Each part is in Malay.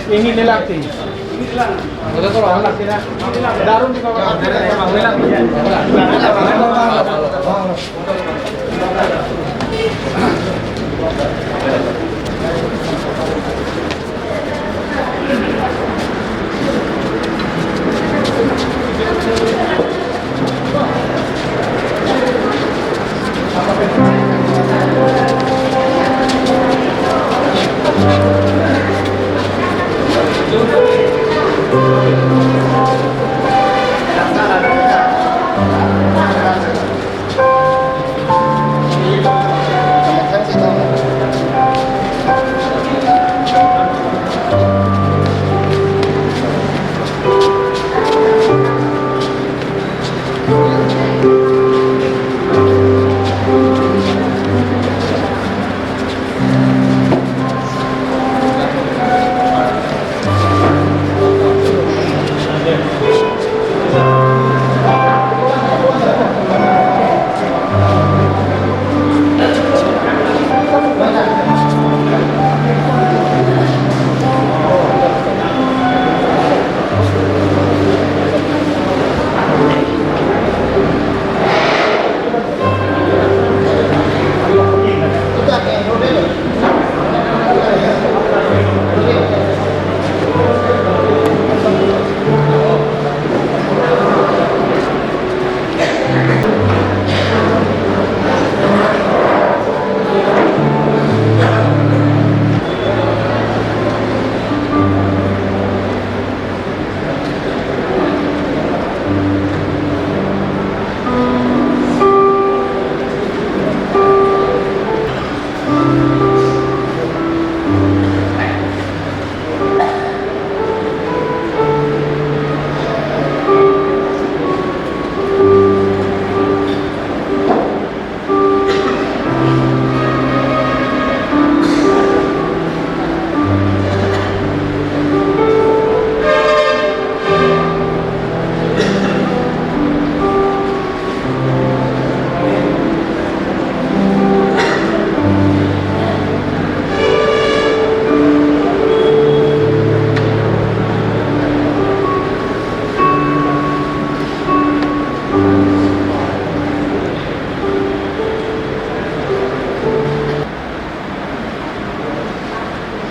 Ini lelaki. Udah tolong lelaki na. Darun di bawah.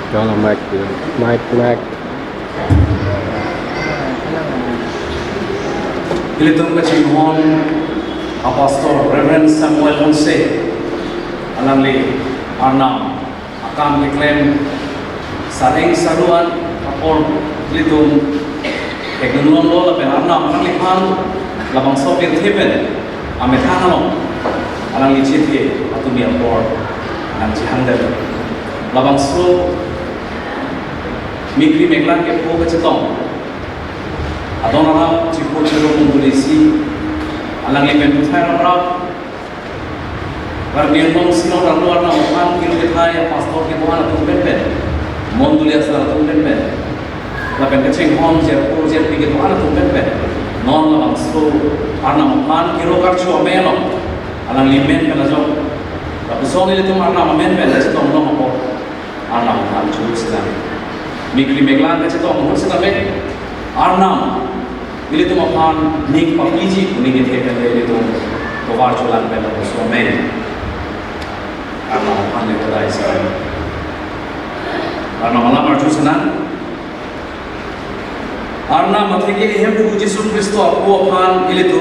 Jangan mic. Ilitung kecimon Apostol Reverend Samuel Onse alangli Arnam akan diklaim saring saruan apol ilitung eknulon lo lapen Arnam alangli pan labang sopir tipen amethanalong alangli citi atau miapor nang cihandel labang so mikri meglan ke po kecetong adonara cipu cero mundulisi alang lepen thai rap karnian mong sino rano arna okan kilo thai pastor ke tuhan atau pen mondulia sar atau pen lapen keceng hom jer jer ke tuhan atau pen non labang so arna okan kilo karchu amelo alang limen pelajong tapi soalnya itu arna amen cetong no apa arna okan chu sedang mikri meglan cetong no sedang Arnam, ini tu makan nik papiji kuning itu itu tovar jualan pada suami. Arnam makan itu dah isyarat. Arnam malam marju sana. Arnam materi ini hem Yesus Kristus aku makan ini tu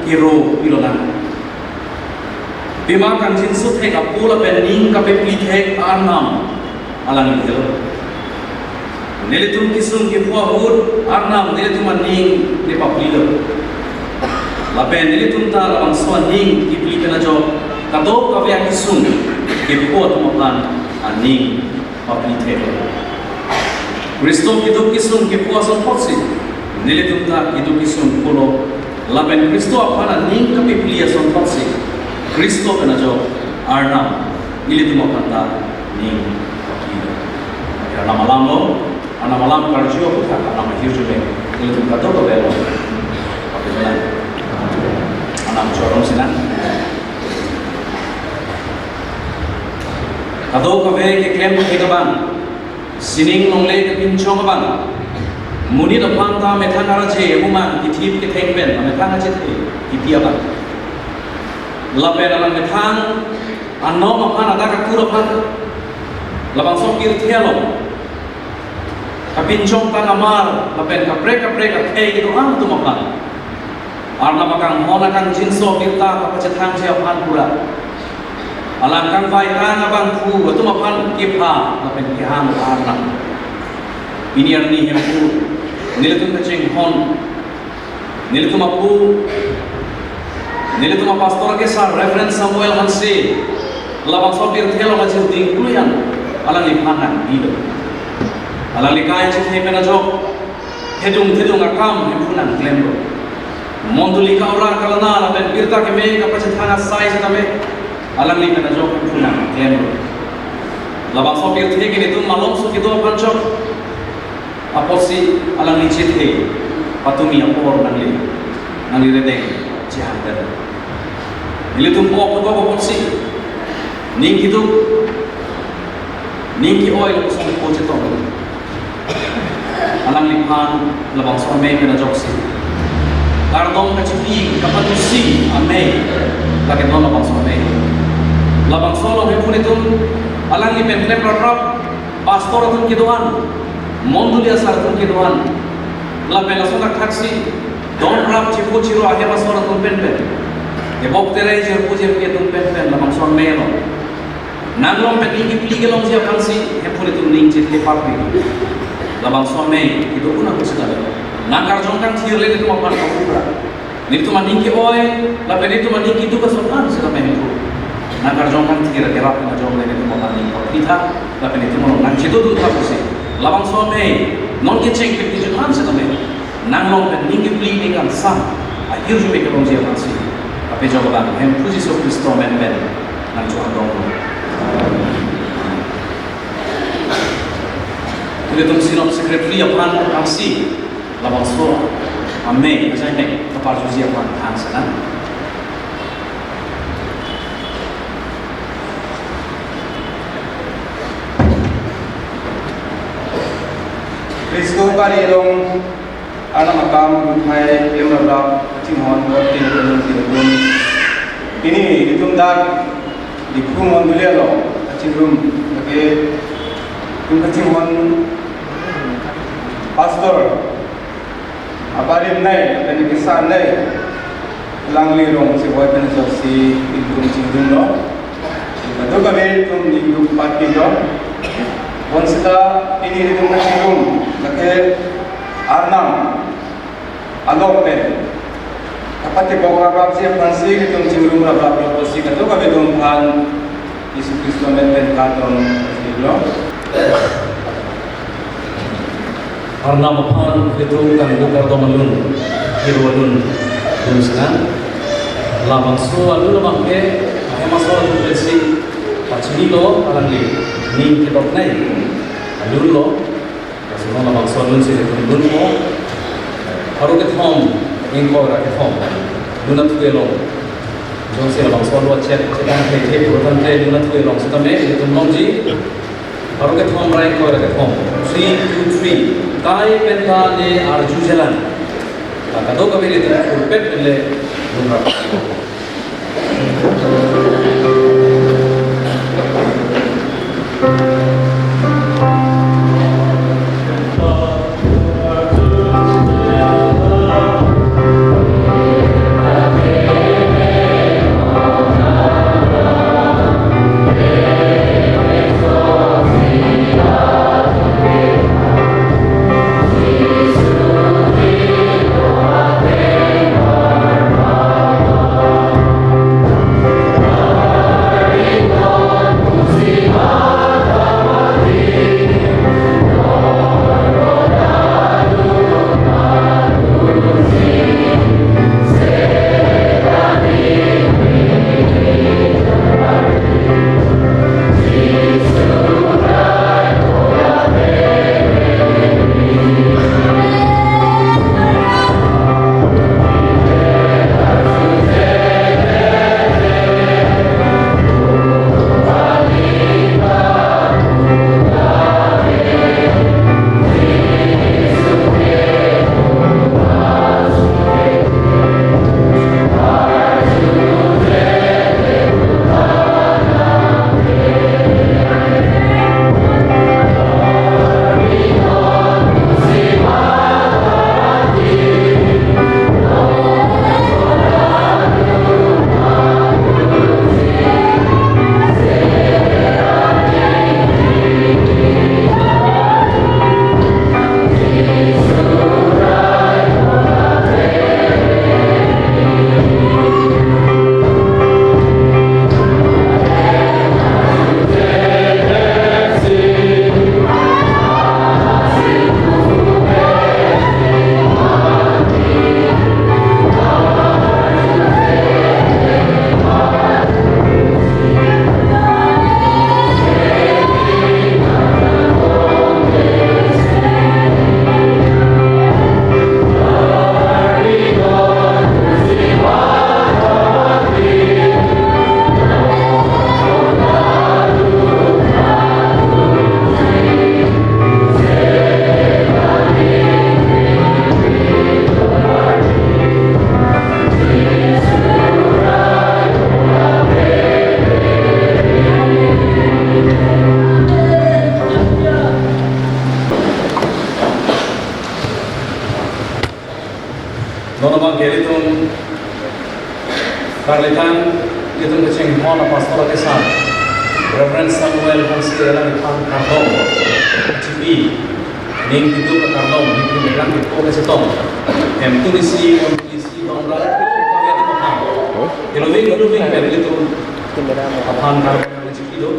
hero ilonan. bima kan jin su thek apula pen ning ka pe pli thek arnam alang ni gelo nelitum kisum ki phua hur arnam nelitum ning ne pa pli lo la pen nelitum ta la bang so ning ki pli kana jo ka do ka ya kisum ki phua tu mapan aning pa pli thek Kristo kitu kisum ki phua so thoksi nelitum ta kitu kisum polo la pen Kristo apana ning ka pe pli so thoksi Kristo kana jo arnam ili tu mapanta ni kira nama malam lo ana malam karjio puta ana mahir jube ili tu kato to belo oke jalan ana corong sinan kato ka ve ke klem ke bang sining nongle ke pinchong bang muni da panta me thangara je muma ki thip ke thengben me thanga je ki pia bang lapen alam metang anom apan ada kakura pan labang sokir tialom kapincong tang amar lapen kaprek kathei itu tu mapan arna makang hona kang jinso kita kapacetang sia pan pura alang kang vai kang abang ku tu mapan kipa lapen kihang arna ini arni hempu niletum kacing hon niletum apu Nilai tu pastor ke sar reference Samuel Hansi, labang sopir thelo macam ding kulian, alang lipanan hidup, alang likai cik hemena jok, hedung akam hempunan klembro, monduli kaura kalana laben birta keme kapacet hana sai setame, alang lipena jok hempunan klembro, labang sopir thege ni tu malom su kido pancok, aposi alang licit he, patumi apor nangli redeng. Jahat Bila tu bawa polisi ning ki oil ko sa ko cheto alang lipan labang sa may na joksi ardong ka chipi kapatusi ame lagi don labang sa may labang solo he punitun alang lipen klem rap pastor tun kidoan mondulia sar tun kidoan lapen lasona taksi don rap cipu ciro akhir pastor tun pen e bok tere jer puje ke tun pen labang sa may lo nanglong pen iki pli gelong sia kansi he punitun ning cit ke papi labang sa may itu pun aku sedar nangkar jongkang tirle itu mapan kapura nitu maningki oy lapen itu maningki duka sopan sila menku nangkar jongkang tirle kerap na jongle itu mapan ning kapita lapen itu mono nang citu tu tapusi labang some non keceng pe tiju han sila men nanglong pen ningki pli ning kan sam akhir ju me kelong sia kansi ape jogoban hem puji so Kristo men nang chuan dong Kita tu sinop sekretari apan kansi labang so ame saya nek kapal susi apan hang sana Kristo kari long anak makam hai lemrab cimon botin tin ini ditumdak di kumon dulia lo cimrum ke cimon pastor aparim nai dan kisan nai langli rong si boy pen so si ikum cingdum lo itu kami tum di grup parti lo onsta ini itu cingdum lake arnam alok pen kapati bawa rap si pansi itu cingdum rap si itu kami tum pan Yesus Kristus men katon lo Arna mapan itu kan bukan domalun hirwalun dunsan labang so alun labang ke masal tu besi pacini lo alangli ni kita nai alun lo semua labang so alun sih alun mo haru ke thom ingko ra ke thom dunat ke lo jong se labang so lo chet cetan ke program ke dunat ke lo setame itu nomji haru ke thom rai ko ra ke thom 3 2 3 Kai penta le arju jalan. Kado kami itu pulpet le lumrah. Kalikan itu kecing hon pastor kesan Reverend Samuel Hansela di Pan Kardong CP ning itu ke Kardong di Pinang itu ke Setong em tulisi bangla itu itu paham iluving per itu paham Kardong CP itu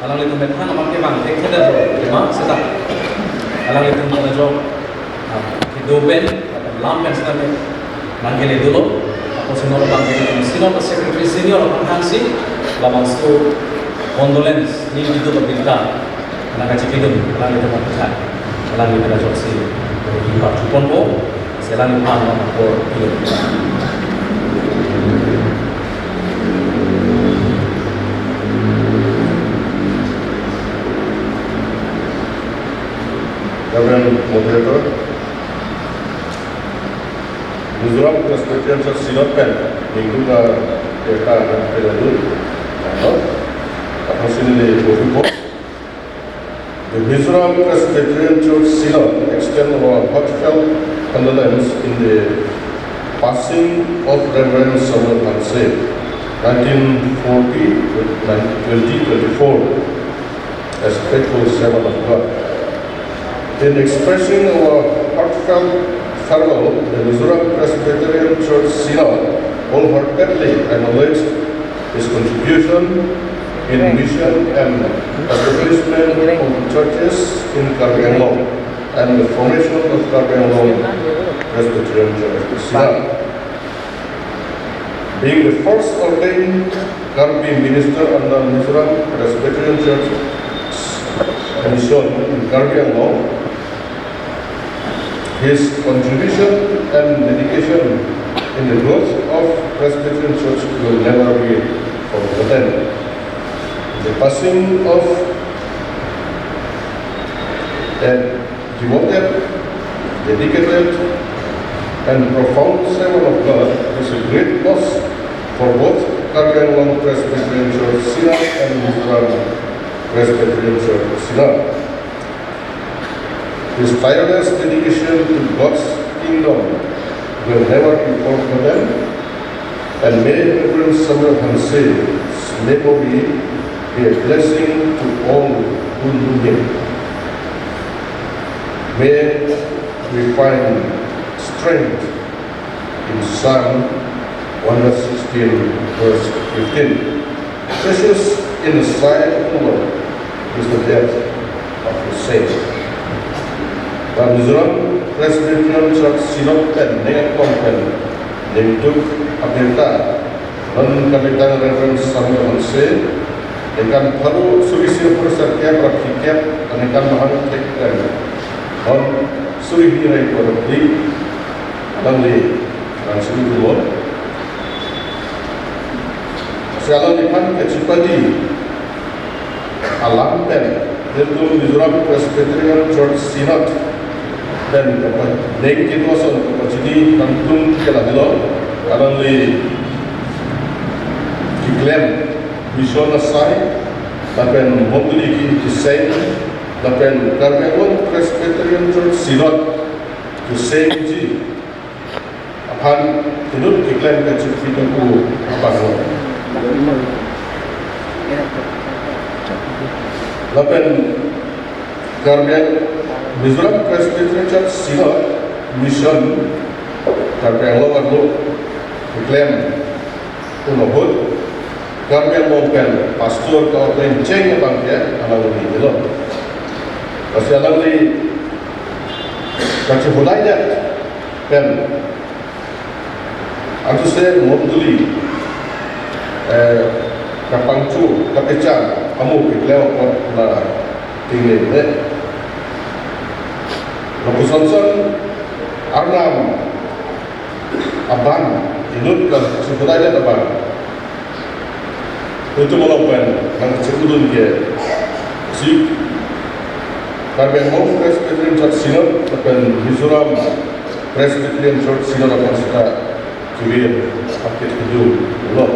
alang itu methan amak ke bang ekeda lima setak alang itu mana job hidupen lampen setak nangkele dulu ako sinolo bang sino pa secretary senior ang hansi lamang sto condolence ni dito pagdilta nakachikidon lang ito magkakit lang ito na si iba chupon po sila ni pang na po yun Reverend Moderator, Mizoram Presbyterian Church Synod Pen, minggu ke deka dan pedalu, apa sini di Bofipo. The Mizoram Presbyterian Church Synod extend our heartfelt condolence in the passing of Reverend Samuel Hansel, 1940 to 2024, as faithful servant of God. In expressing our heartfelt farewell, the Mizoram Presbyterian Church Synod wholeheartedly acknowledged his contribution in mission and establishment of churches in Karbi Anglong and the formation of Karbi Anglong Presbyterian Church Synod. Being the first ordained Karbi minister under Mizoram Presbyterian Church mission in Karbi Anglong, his contribution and dedication in the growth of Presbyterian Church will never be forgotten. The passing of a devoted, dedicated, and profound servant of God is a great loss for both Karbi Anglong Presbyterian Church Synod and Mizoram Presbyterian Church Synod. His tireless dedication to God's kingdom will never be forgotten, and may Reverend Samuel Hansel's memory be a blessing to all who knew him. May we find strength in Psalm 116, verse 15. Precious in the sight of the Lord is the death of the saints. Dan Mizoram Presbyterian Church Synod Pen dengan Kompen Nimduk Abirta dan Kapitan Reverend Samuel Hansel dengan baru Surisi Persatya Prakikyat Anekan Mahan Tekkan dan Suri Hirai Korabdi dan Suri Dulur Sialan Ipan Kecipadi Alam Pen yaitu Mizoram Presbyterian Church Synod dan naik itu asal jadi kantung kelabelo karena diklaim mission asai tapi membeli desain tapi Karbi Anglong Presbyterian Church Synod desain ji akan itu diklaim kecil itu apa tapi Karbi Mizoram Presbyterian Church Synod mission Karbi Anglong diklaim unobot Karbi Anglong pen pastor kau penceng bang ya alang ini lo masih alang ini kacau hulainya pen aku saya membeli kapangcu kapecang kamu diklaim apa na tinggi ni Lokusansan Arnam Aban inutkan sebutnya apa itu melakukan yang sebelum dia si Karbi Anglong Presbyterian Church Synod dan Mizoram Presbyterian Church Synod akan sudah juga paket kedua belum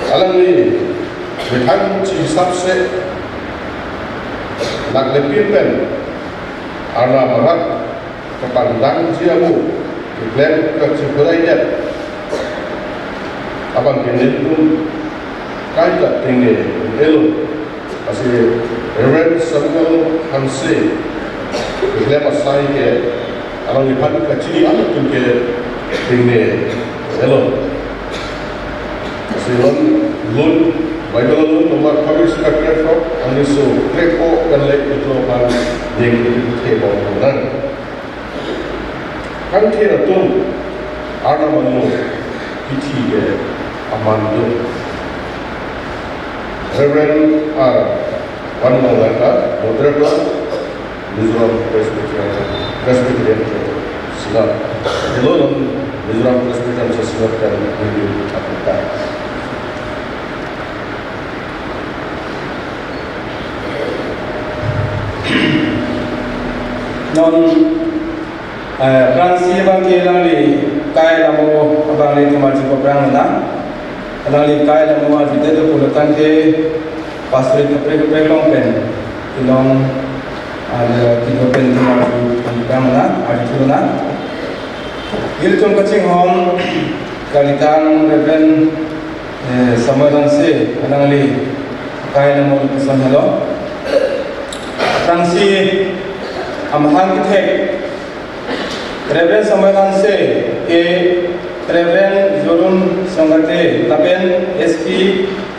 alam ini berhang cisapse nak lebih pen arna marat kepandang siamu diklaim kecipurainya abang kini pun kaitan tinggi elo masih Reverend Samuel Hanse ikhlas masai ke alang lipat kecil anak tu ke tinggi elo masih lun Bible lun nomor kami sudah kerja kami so krepo dan lek itu kan yang kita bawa kan kira tu ada mana piti ke amandu Reverend Wan Maulana Moderator Mizoram Presbyterian Sila Hello Mizoram Presbyterian Sila dan Hindu Afrika non Fransi bang kelang li kai lamo abang li kemar cukup perang na alang li kai lamo ada tu puluhan ke pasri ke long pen kilong ada 3 pen kemar cukup perang na ada tu na iltum kacing hom kalitan reven samadan se alang li kai lamo pesan halo Fransi amhan ke Reverend Samadan se ke Reverend Jorun Songate Lapen SP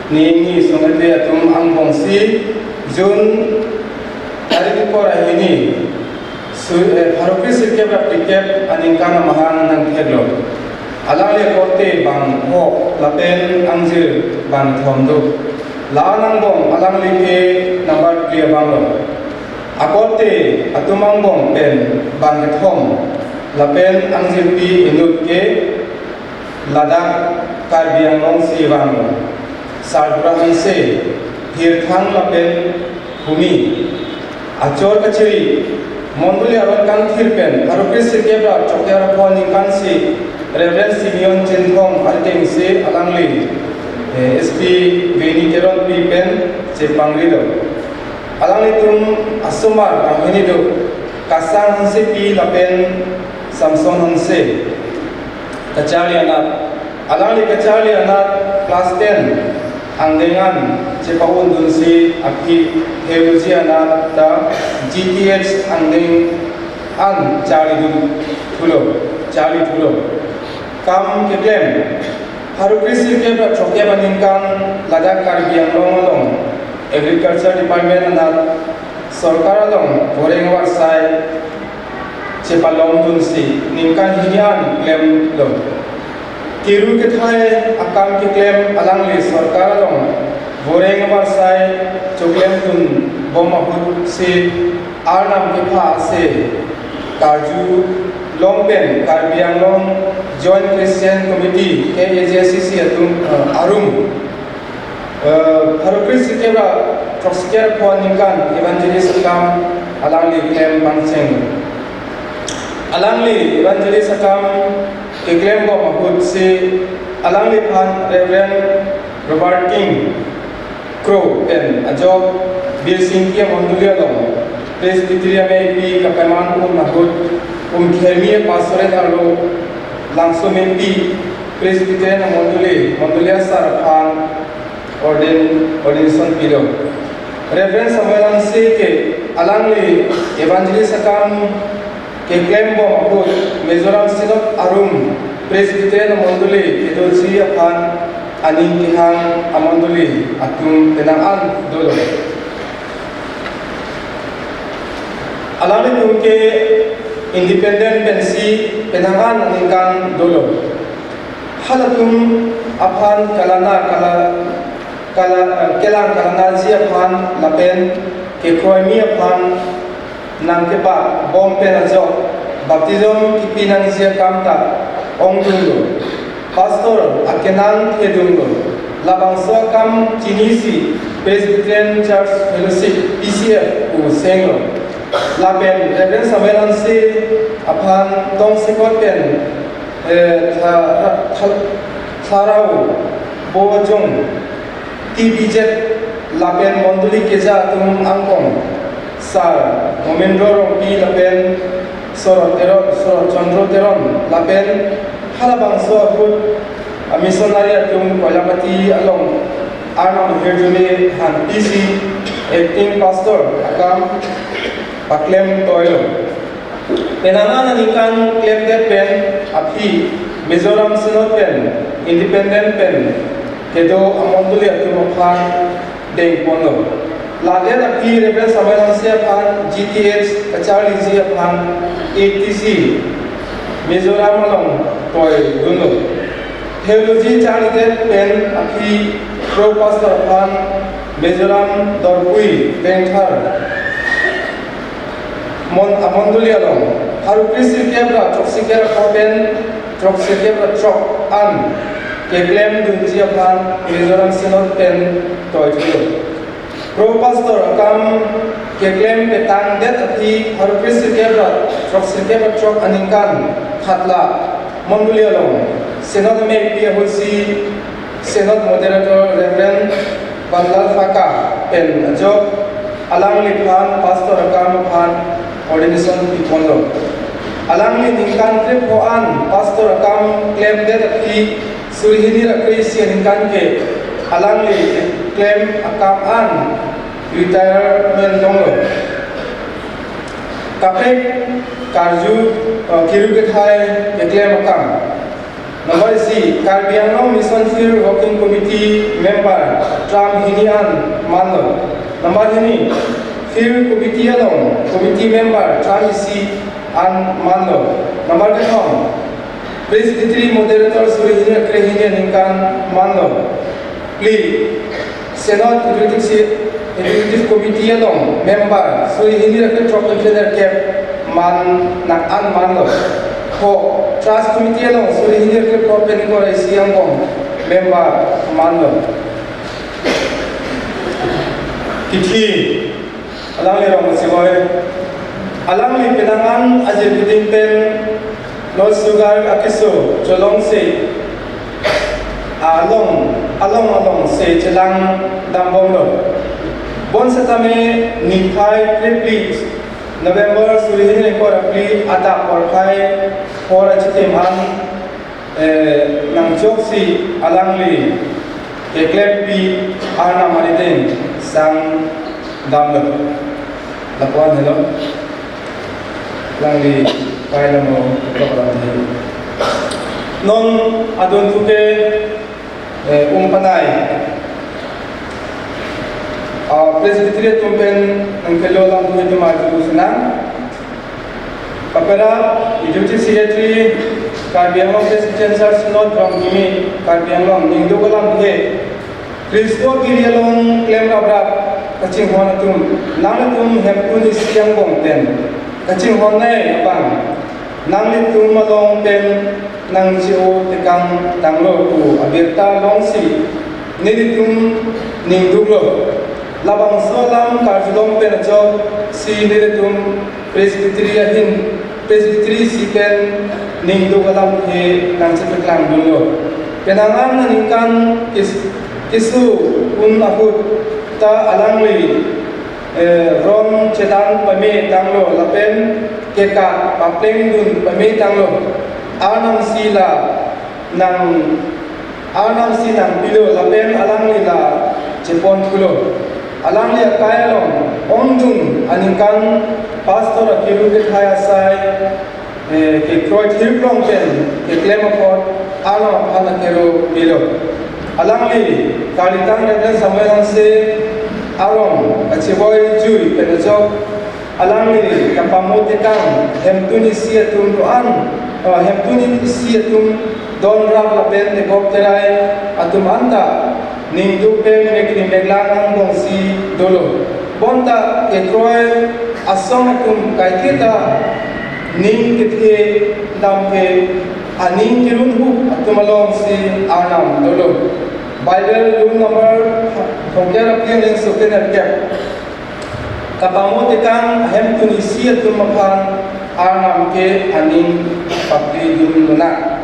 Ningi Songate atum Angbongsi Jun Tarik Kora ini Harukri Sirke Praktikep Aningkana Mahan Nang Teglo Alale Korte Bang Ho Lapen Angjir Bang Thomdu La Nangbong Alang Like Nambar Kriya Banglo Akote Atumangbong Pen Bang Thom Lapen Angjir Pi Induk ke Ladak Karbi Anglong Siwang Sarpura Hanse Hirthang Lapen Bumi Acor Kaciri Monduli Aron Kan Thirpen Harukri Sirkebra Chokyara Poni Kansi Reverend Simeon Chinthong Alteng Se Alangli SP Veni Teron Pi Pen Cepangrido Alangli Tum Asumar Anghinido Kasang Hanse Pi Lapen Samson Hanse Kacali anak Alangli kacali anak kelas 10 Angdengan Cepaun Dunsi Aki Heusi anak da GTH Angdeng An Cali Tulo Kam Keblem Harukri Sirke Chokya Baningkan Ladak Karbi Anglong Agriculture Department anak Sorkar along Gorengwar Sai Cepalong Dunsi Ningkan Hinian Klem Lo Kiru Kethai Akam Ki Klem Alangli Sorkar Long Goreng Warsai Choklem Dun Bomahut Se Arnam Kepa Se Karju Longpen Karbiang Long Joint Christian Committee KAJCC Atum Arum Harukri Sirkebra Trosker Puan Ningkan Evangelist Akam Alangli Klem Panceng Alangli Evangelist Akam Keklem Bo Mahut Se Alangli Pan Reverend Robert King Crow and Ajob Bir Singkia Mondulia Long Presbyteria Maybe Kapaman Mahut Khermiya Pastoret Arlo Langsung Maybe Presbyterian Mondulia Sarapan Ordination Pilo Reverend Samuel Se Ke Alangli Evangelist Akam Keklem Bo Mahut Mizoram Sinop Arum Presbyterian Monduli Idolsi Apan Aning Kihang Amonduli Atum Tenangan Dolo Alangli Tumke Independent Pensi Penangan Aningkan Dolo Halatum Apan Kelang Kalanazi Apan Lapen Kekroimi Apan Nang kepa bom penazok baptism kipinang siya kamta ong dunglo pastor akenan hedunglo labang so kam jinisi Presbyterian Church Fellowship PCF u senglo lapen Reverend Samuel se apan tong sekot pen tharau bojong TBZ lapen monduli keja tum angkong Sar Momendoro Pi Lapen Sorot Chandro Teron Lapen Halabang Soakut missionary atum Kolapati along Arnam Hirjuni and PC acting pastor agam paklem toilo. Penangan nikan claim that pen api Mizoram Synod pen independent pen kedo amonduli atumaphan deng pono. Lager api rebel samayansia phan GTH Charlie Zia phan ATC Mizoram along toy duno. Theology Charlie that pen api pro pastor phan Mizoram Dorpui Bengthar Amonduli along Haru Kristi Kebra Troxikera Kopen Troxikera Trok An Keklem Dunjia Pan Mizoram Synod Pen Toytulo Pro Pastor Akam Keklem Petang Det Api Haru Kristi Kebra Troxikera Trok Aninkan Khatla Monduli along Synod May Pia Hulsi Synod Moderator Reverend Bandal Faka Pen Job Alang Liphan Pastor Akam Pan ordination ipondo alangli ningkan trip hoan pastor akam claim that he surihini rakri ningkan ke alangli claim akam an retirement dongo kapek karju kiru ke thai claim akam number C Karbiano Mission Field Working Committee member Tram Hinian Mando number ini Field Committee along Committee member Tramisi and Mando. Number 2 Presbytery Moderator Surihini Krehini Ninkan Mando. Plea Senate Executive Committee along member Surihini Tropical Cap Man Nakan Mando. Ho Trust Committee along Surihini Propeniko Siangong member Mando. Tithi Alang li rong siboy alang li pinangan ajil biting pen no sugar akiso cholong se along se chelang dambong lo bon satame niphai triplit November surihini ko rapli ata porkai hora chitimhan nang choksi alang li eklepi ana mariden sang damlo lakuan hello lang di kaya mo program ni non adon tuke umpanay presbytery tumpen ng kelo lang tuwe dumaju senang papera ijuti secretary Karbiang Presbyterian Synod from Gimi Karbiang Ningdo kalam tuwe Kristo girialong klem rabrap kacing hon atum nang tum hempun siang bong ten kacing hon nai apang nang tum malong ten nang jiu tekang tanglo tu abirta long si ni tum ning duglo labang solam karjulong pen jo si ni tum presbytery si pen ning dugalam he nang ceteklang dulu kenangan ningkan isu akut ta alangli rom cetan pame tanglo lapen keka papleng dun pame tanglo anam sila nang pilo lapen alangli la cepon kulo alangli kaya long ondun aningkan pastor akiru ke kaya sai ke kroit hirklong pen ke klemapot anam hanakero bilo alangli kalitang rekan samayan se arong aciboy jui penajok alangli kapamutikang hemtuni siatum doan hemtuni siatum don rap lapen de bokterai atum anta ningdu pen mekni meglangang bongsi dolo bonta ekroy asong atum kaikita ning kitke dampe aning kirunhu atumalong si anam dolo Bible room number pongkera piang suken erkep kapamutikan ahem tunisi atumapan anam ke aning pakri dum luna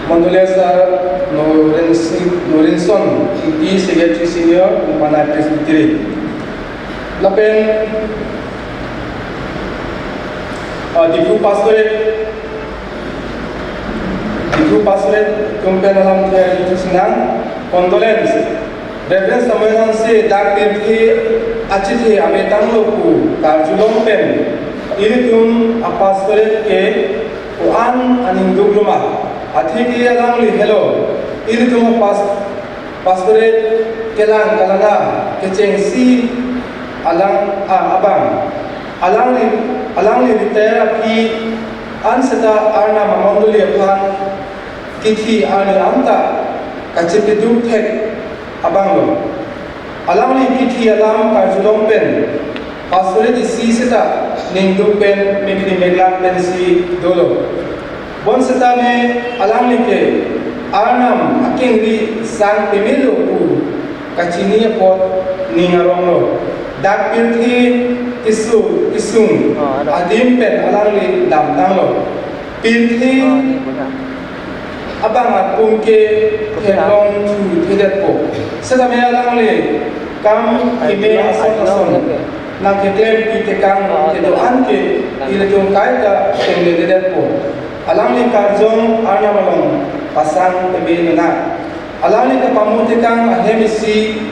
Mondolesa Norinson Inti Secretary Senior Umpana Presbytery Lapen Dipu Pastorate Itu pasret tumpen alam ke itu senang condolence. Reverend Samuel Hanse daktir ki achiti ametang loku karjulong pen iritum apasret ke uan aning dugluma athiki alang li hello iritum pasret kelang kalana keceng si alang abang alang li ritera ki anseta arna mamonduli aphan kithi arni anta kachipidu thek abang lo alam ni kithi alam karjulong pen pasure di si seta ningdu pen mekni meglan pen si dolo bon seta me alam ni ke arnam akingri sang pemilu ku kachini pot ningarong lo dak pirthi isung adim pen alam ni dam dang lo pirthi abang apung ke helong tu tidak po. Sedang alang le kam ime ason nang ketem itekang kedoan ke iletung kaita tengde tidak po. Alang le karjong arna malong pasang tebe nana. Alang le kapamutekang ahemisi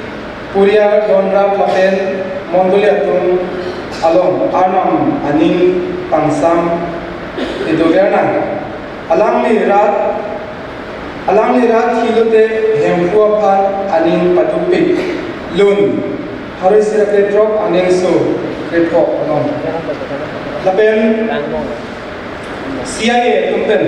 puria donra paten mongolia tung along arnam aning pangsam kedogerna. Alang le rat hilote hempuwa phan aning patupik lun hari sira ketrok aning so ketrok anom lapen CIA tumpen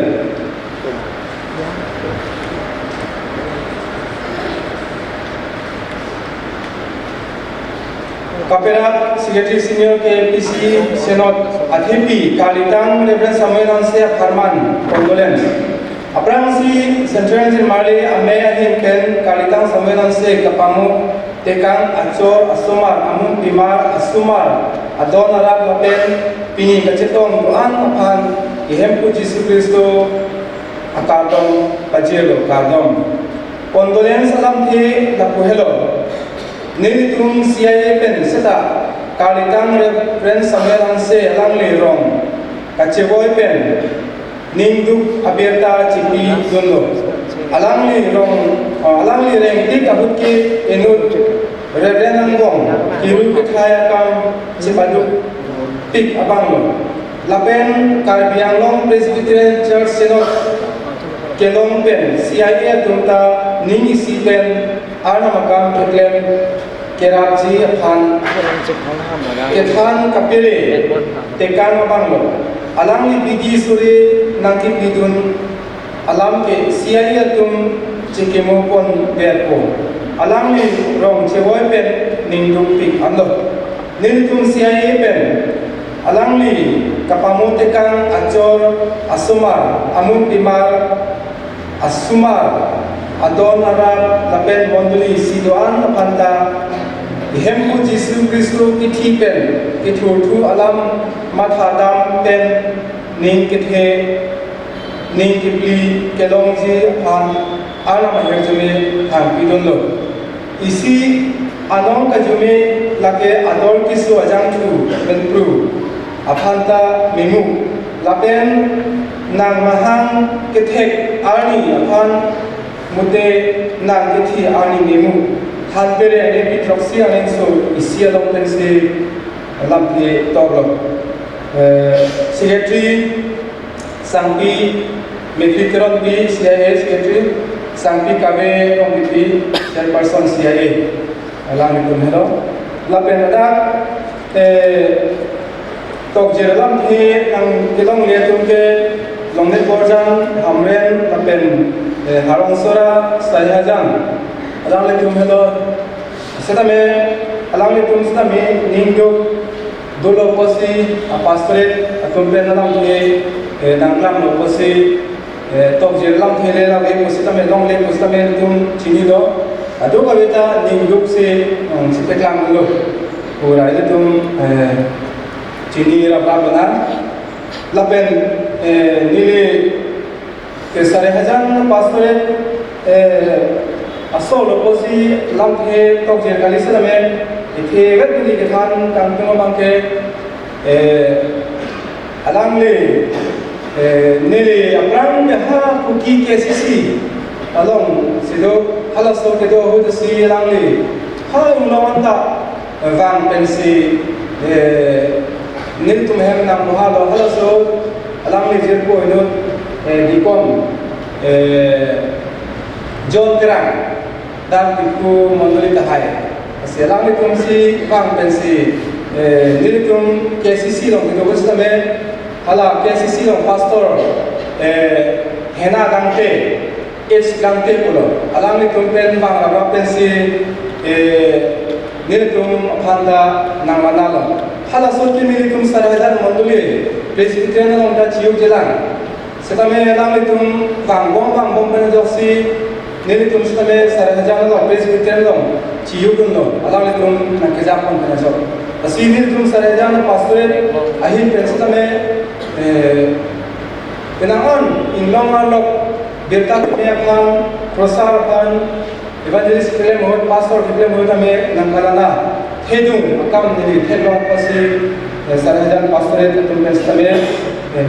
Kapera Secretary Senior KPC Senot Athipi Kalitang Reverend Samuel Hanse Farman condolence Aprang si Central Marley Amaya Himpen Kalitang Samuel Hanse Kapamu Tekang Achor Asumar Amun Bimar Asumar Adon Arab Lapen Pini Kacetong Tuan Apan Ihempu Jisu Kristo Akadong Pajelo Kadong condolence alam the Lapuhelo Nilitung CIA pen seta Kalitang Reverend Samuel Hanse alang lirong Kacevoy pen Ningduk abierta cipi dundo alang li reng dik abut ki enut Reverend Anggong kiru kethaya kam cipaduk tik abang lo lapen Karbiang Long Presbyterian Church Senot kelong pen CIA tumta ningi si pen arna makam keklem kerapji aphan kethan kapire tekan abang lo alam li bidi suri nangki bidun alam ke CIA tum cikemo pon berpo alam li rong cewoy pen ningduk pik ando nilitum CIA pen alam li kapamutekang acor asumar amun dimar asumar adon arab lapen monduli sidoan apanta Hempu Jisu Kristo kitipen kitutu alam mathadam pen ning kithe ning kipli kelongji han alam herjume han pidonlo isi anong kajume lake ador kisu ajang tu benpru aphanta mimu lapen nang mahang kithek arni aphan mute nang kithi arni mimu Hanbere ane pitroksi ane so isi along tense alam ke toglo secretary sangpi metritron bi CIA secretary sangpi kabe on bi chairperson CIA alam itu hello lapen ada tok jeram he ang kilong letum ke longnet borjang hamren lapen harongsora sayajang alang le tum hello seta me alang le tum seta me ningdo dolo posi apastret atumpen alang ke nanglam lo posi tok je lam thele la ve posi ta me long le posi ta me tum chini do adu ka beta ningdo se siteklam lo pura ile tum chini ra ba bana lapen nile ke sare hajan pastret asol posi lamke tok je kali selame ite gat ni ke than kan tong bangke alang le nili aprang ha puki KCC along sido hala so ke do ho si langli hala unawanta vang pensi nil tum hem nam hala hala so langli jerko ino dikom John Kerang dan diku manduli tahai langli tum si vang pensi nil tum KCC long ke do stame hala KCC long pastor hena gangte es gangte pulo alam ni tumpen bang raga pensi niltum phanda nanganalo hala soti militum sarahadan manduli presbyterian onta chiu jelang setame alam ni tum bang bom ben joksi nilitum setame sarahadan lo presbyterian lo chiu kunno alam ni tum nakeza pon ben jo asi nilitum sarahadan pastor ahin pensetame penangan inlong alok birta kemeakan prosarapan evangelist film mohon pastor film mohon kami nangkalana hedung akam diri hedung pasi sarajan pastor itu tumpes kami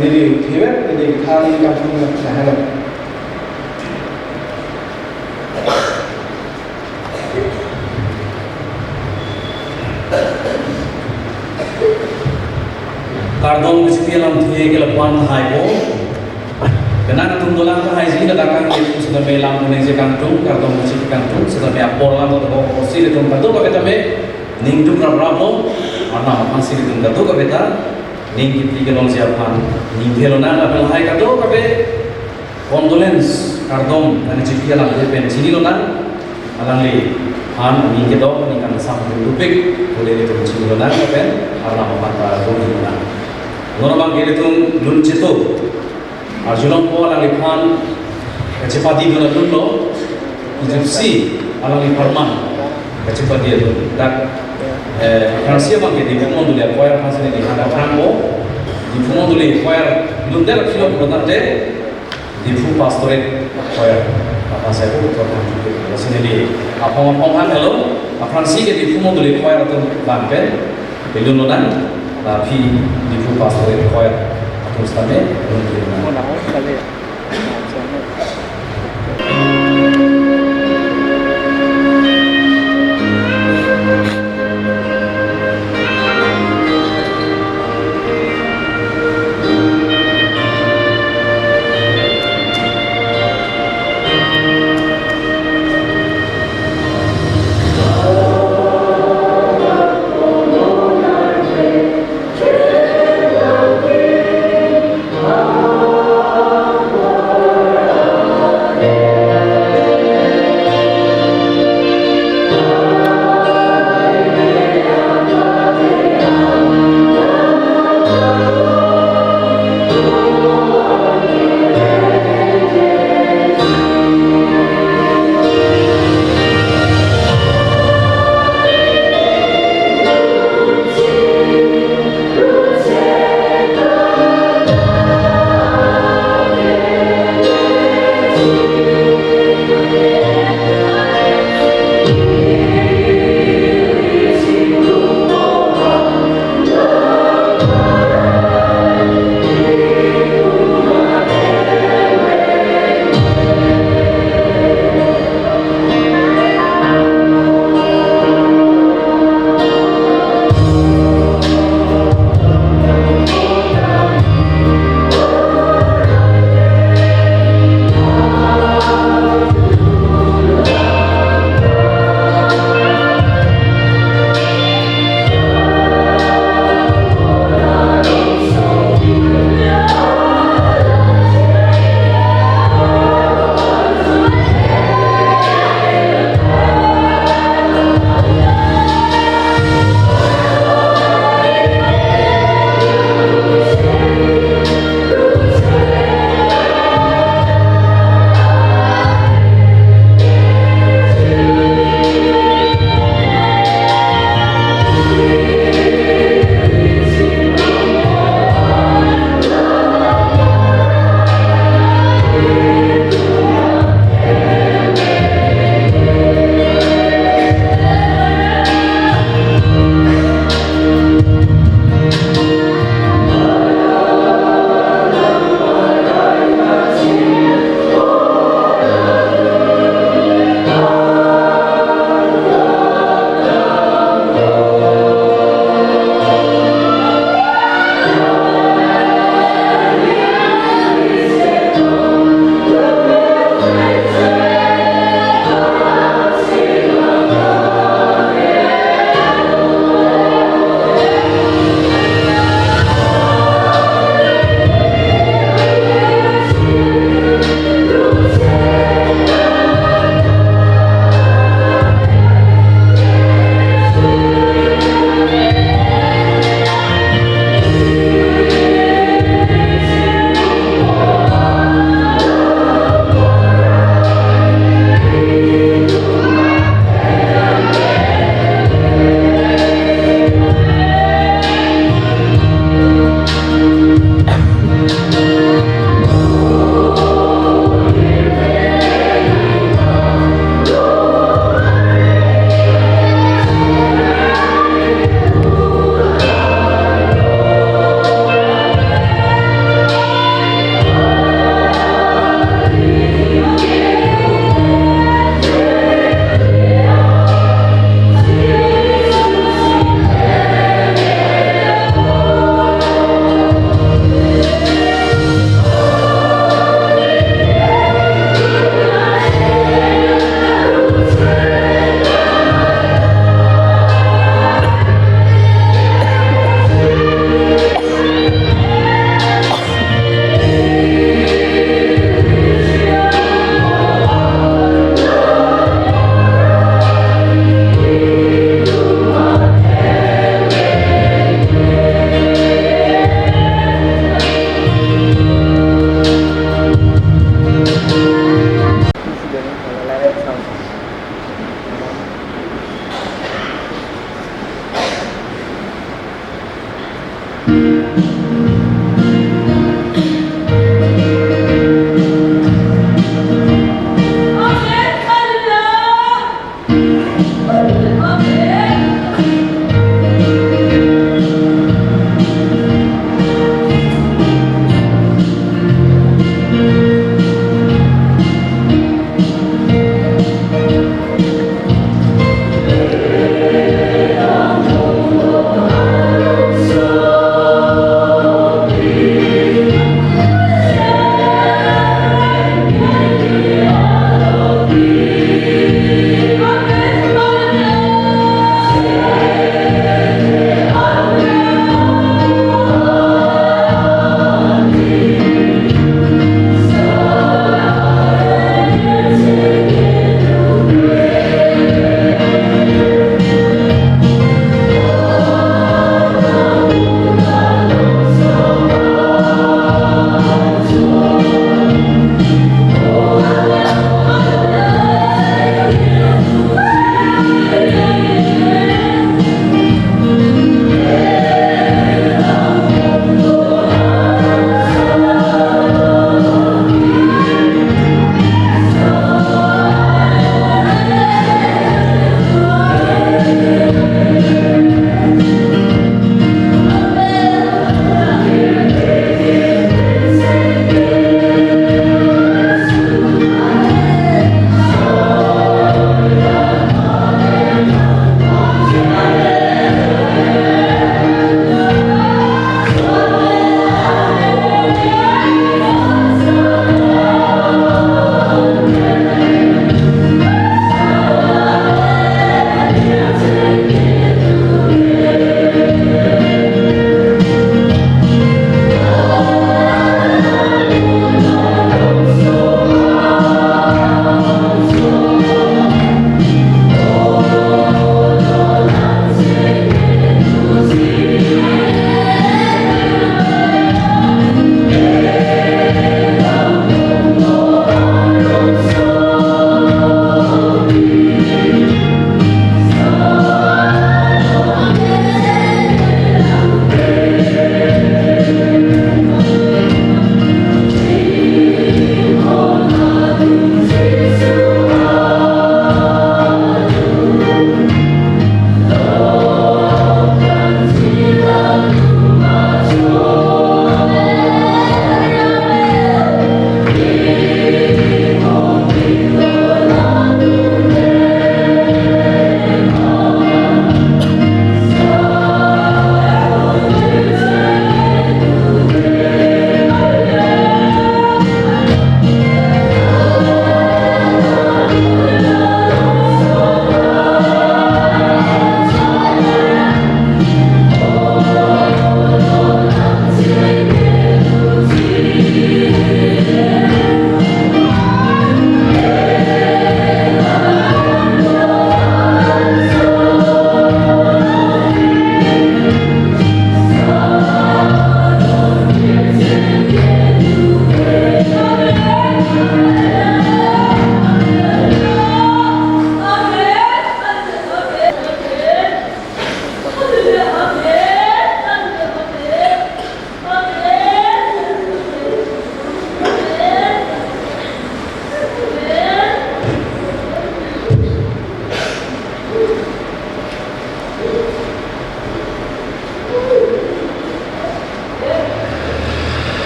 diri hebat diri khali kampung nahanam Kardong bisitilam thiye ke lapan hai bo kenana tum dolang ka hai ji da kang itu sudah melam ne je kantung kardong bisiti kantung sudah me apol la to ko si tum ka to ka beta me ning tum ra bravo ana ma si tum ka to ka beta ning ki ke long siapan ning helona la bel hai ka to ka be condolence kardong ani chiki la je pen chini lona alang li han ning ke do ning kan sam rupik boleh itu chini lona ka pen ana ma ta do ni lona Normal gilitung lun ceto, arjulong po alang lipan, kecepati dulu dulu, ijupsi alang liparman, kecepati itu. Dan Fransia bangkit di pumon dulu ya, koyar hasil ini ada franco, di pumon dulu koyar lun dela kilo bertante, di fu pastoret koyar apa saya pun pernah juga. Sini di apong-apongan hello, Fransia di pumon dulu koyar tu bangkit, di lununan. Tapi di fu pastor itu koyar terus tadi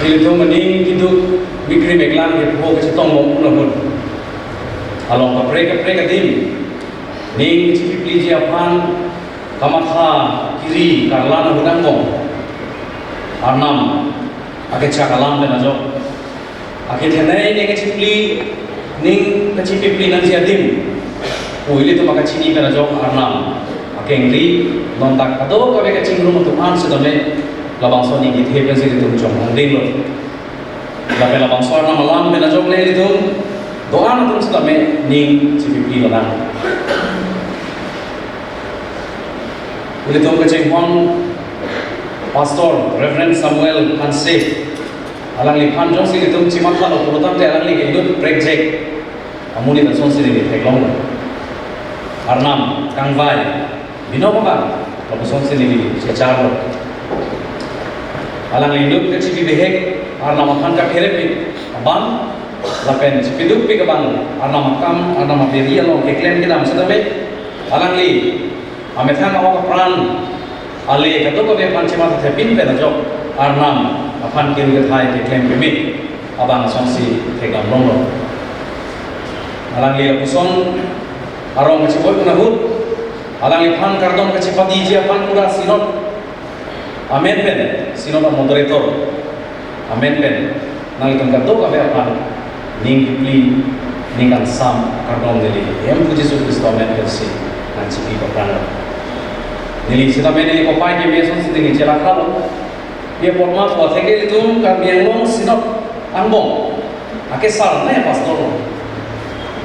Pilih mending itu mikri meglan ke po ke tong mong pun along ka pre ka dim ning cipli ji apan kamakha kiri karlana hudang mong arnam ake chakalam be najo ake thenai ne ke cipli ning ka cipli nan ji adim uili to maka chini be najo arnam ake ngri non tak ado ka be ka chingru tu an sedame labang so ni git hebe sih itu jom ding lo lape labang so na malam be na jom le itu doa na tum sedame ning cipi lo nang udah tu kecing hon pastor Reverend Samuel Hanse alang li pan jong sih itu cima kalau purutan te alang li itu break jack amuni ta son sih ni teklong arnam kangvai bino ba kalau son sih ni secara alang linduk ke cipi behek arna makan ka kherep aban lapen cipi duk pi kabang arna makam arna maberi along ke klem kita sedame alang li amethang awak pran ale kato ko be panchima ta thepin pe na jok arnam apan ke ke thai ke klem bimi abang songsi ke gam long alang li kuson arong ke ciboy kuna hut alang li phan kardon ke cipati ji apan pura sinot amen pen sino na moderator amen pen nang itong kanto kabe apan ning pli ning ang sam kardon dili em puji Yesus Kristo amen pen si nang cipi ko prana nili sita men ni ko pai ke meson si tingi jela khalo ye forma ko thege itum ka biang sino ambong ake sar na pastor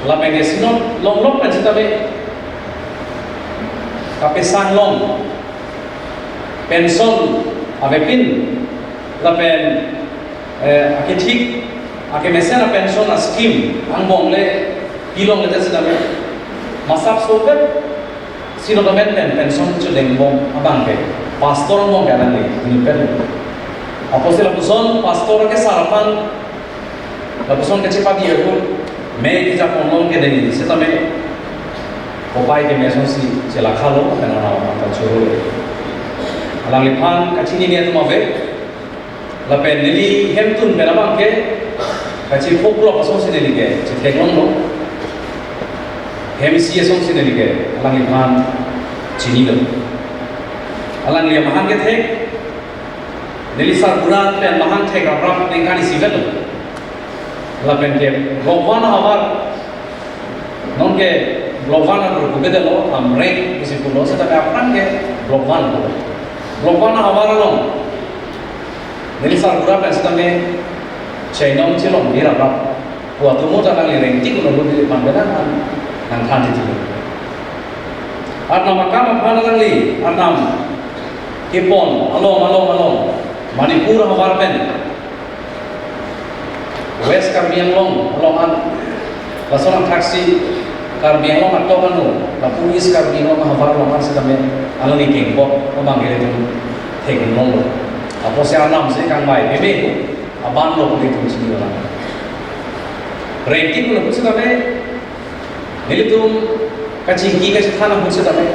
la penge sino long pen sita be kape sang long pension avepin lapen ake thik ake mesena pension a scheme angbong le pilong le sedame masap soket sino domen pension chu dengbong abang ke pastor mong ganan le ni pen apostol apuson pastor ke sarapan apuson ke cepat dia pun me ki japon long ke deni sedame kopai ke meson si celakalo dengan nama mata churu alang lipan kacini ni atau mabe lapen nili hemtun berabang ke kaci poklo pasong sini ni ke ceteklong lo hemsi esong sini ni ke alang lipan cini lo alang liya mahang ke tek nili sar bulan pen mahang tek rap nengkani sivel lo lapen ke blokwana awar non ke blokwana group beda lo amrek isi pulo sedang apa ke blokwana Blokwana awaralong, nilisar berapa yang sedangnya China cilong dia berapa? Waktu mau jangan lireng tiga lalu di pandangan nang kanti tiga. Arnam makam apa nanti? Arnam Kipon, along, Manipur awarpen, West Karbiang long, alongan, lasoran taksi Karbiang long atau kanu, Lapuis Karbiang long awaralong sedangnya alang ni kengkok abang gele tu theng long lo apo se anam se kang bai bebe aban lo ni tu sini orang reti pun pun sedame nili tu kacingki ka thana pun sedame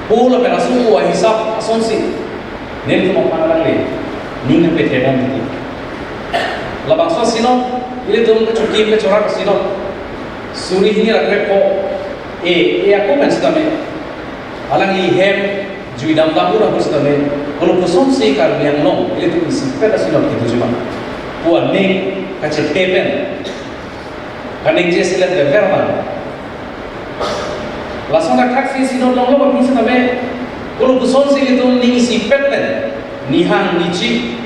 pula berasu wa hisab asonsi nili tu mau alang le ning pe thebon ti labang so sino nili tu ka chuki pe chora ka sino suri ni rakre ko aku men sedame alang li hem jui dam pura sedame kalau kuson si karbiang long itu sipet asilok itu cuma puan ning kacet tepen kaning je silat de verban langsung nak taksi sino long lo bisa sedame kalau kuson si itu ning sipet pen nihang nici